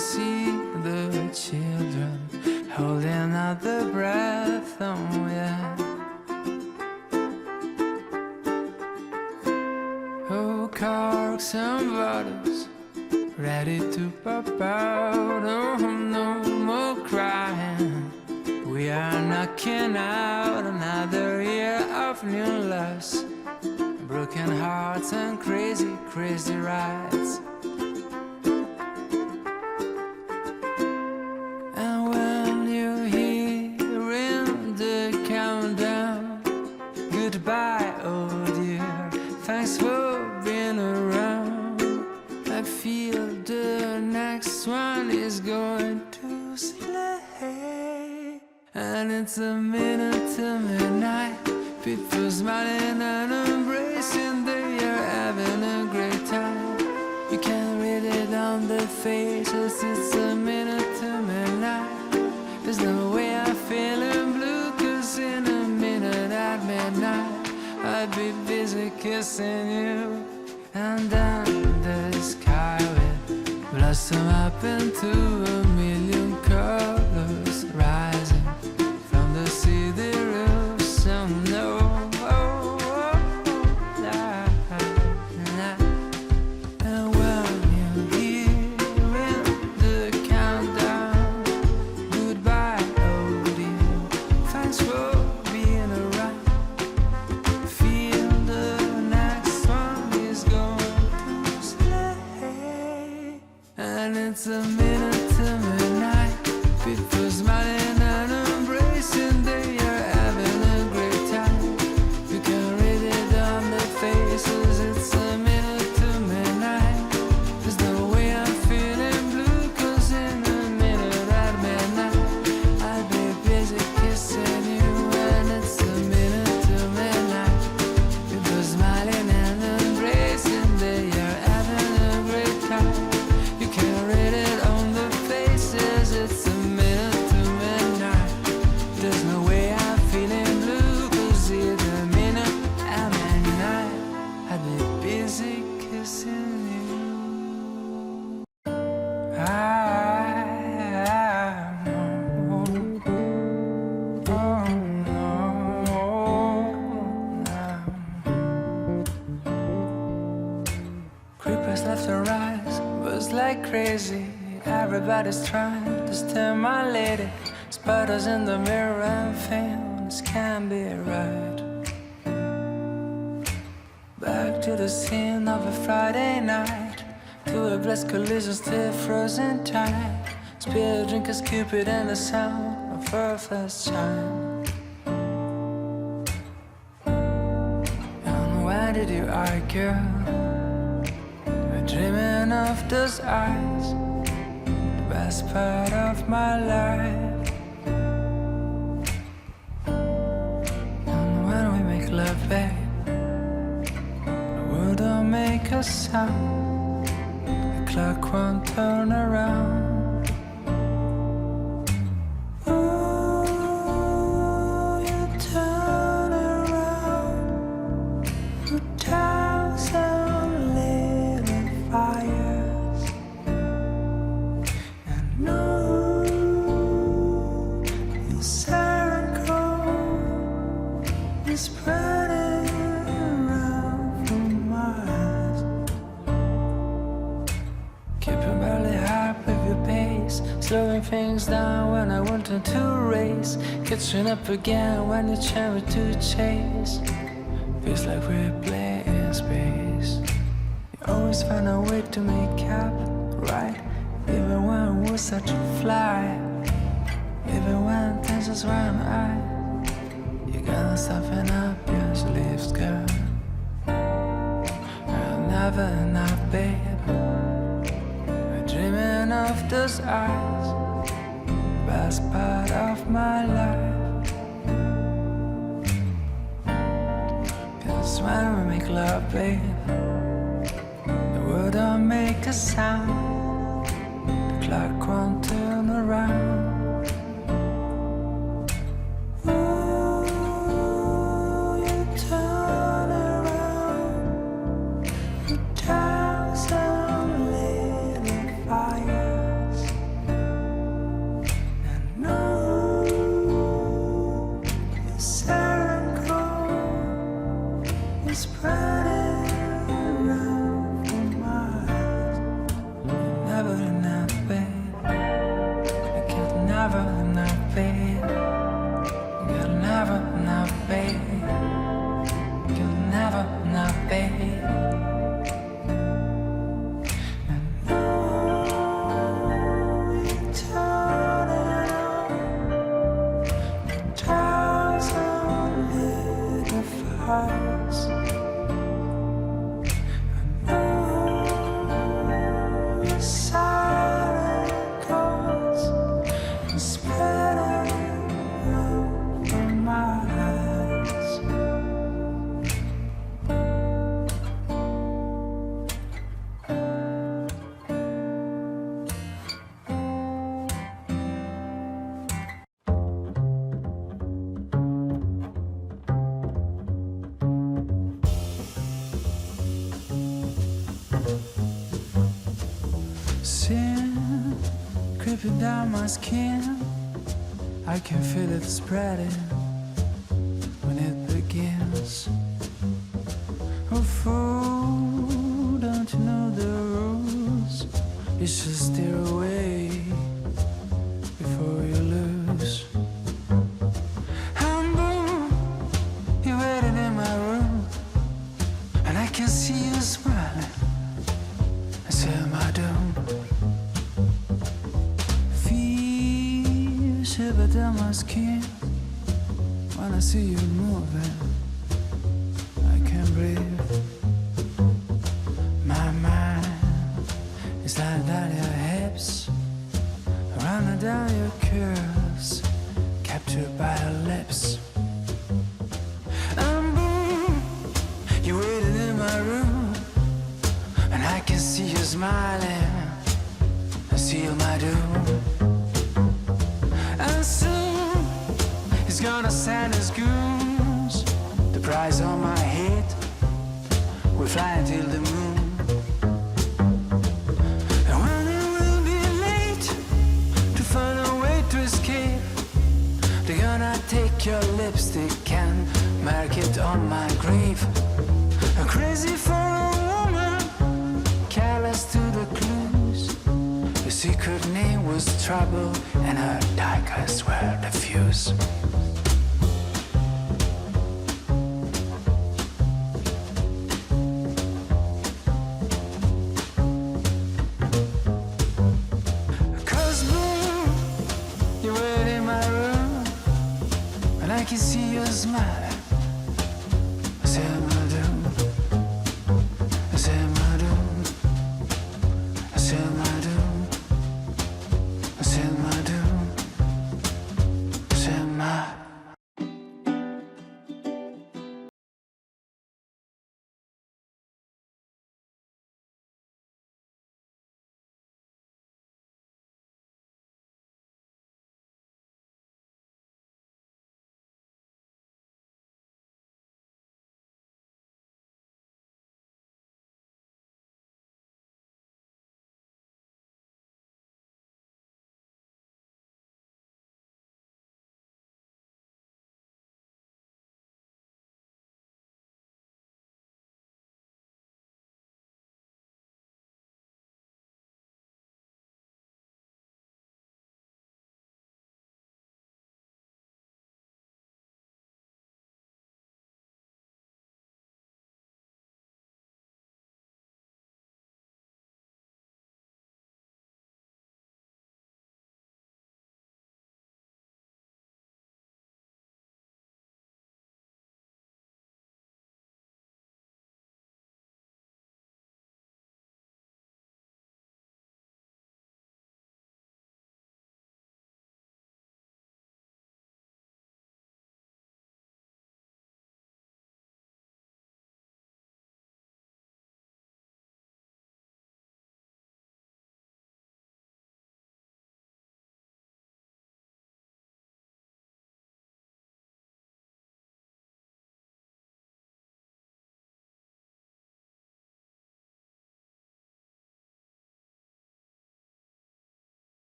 see the children holding out their breath, oh yeah. Oh, corks and bottles ready to pop out, oh, no more crying. We are knocking out another year of new loves, broken hearts and crazy, crazy rides. And when you're hearing the countdown, goodbye, oh dear, thanks for being around. I feel the next one is going to slay, and it's a minute to midnight. People smiling and embracing, they are having a great time. You can read it on their faces, it's a minute to midnight. There's no way I'm feeling blue, cause in a minute at midnight I'd be busy kissing you. And then the sky will blossom up into a million colors, rising from the sea there is some no. And when you're hearing the countdown, goodbye, oh dear, thanks for being around. Feel the next one is going to slay, and it's a minute to midnight. People smiling and embracing, they are having a great time. You can read it on their faces, it's a minute to midnight. There's no way I'm feeling blue, cause in a minute at midnight I'll be busy kissing you. And it's a minute to midnight. People smiling and embracing, they are having a great time. You can read it on their faces, it's a minute to midnight. There's no way I'm feeling blue, cause it's a minute at midnight. I'd be busy kissing you. I know, oh no, creepers left and right, buzz like crazy. Everybody's trying to steal my lady. Spiders in the mirror and things can't be right. Back to the scene of a Friday night, to a blessed collision still frozen tight. Spill drink as Cupid and the sound of her first chime. And why did you argue? We're dreaming of those eyes, the best part of my life. And when we make love, babe, the world don't make a sound, the clock won't turn around. Ooh, you turn around, 2,000 little fires. And ooh, your circle is spreading around from Mars. Keeping barely up with your pace, slowing things down when I wanted to race, catching up again when you try to chase. Feels like we're playing space. You always find a way to make up, right? Even when we're such a fly, even when things just run high. You gotta soften up your sleeves, girl. You're never enough, babe. We're dreaming of those eyes, best part of my life. Cause when we make love, babe, the world don't make a sound, the clock won't turn around. Ooh, you turn around, 2,000 little fires. creeping down my skin. I can feel it spreading when it begins. Oh fool, don't you know the rules? You should steer away before you lose. And boom, you're waiting in my room, and I can see you smiling. I seal my doom. Feel shiver down my skin when I see you moving. I can't breathe. My mind is lying down your hips, running down your curves, captured by her lips. And boom, you waited in my room, and I can see you smiling. I seal my doom. And soon he's gonna send his goons. The price on my head, we're flying till the moon. And when it will be late to find a way to escape, they're gonna take your lipstick and mark it on my grave. I'm crazy for a woman, careless to the clues. Her secret name was Trouble, and her darkest were diffuse.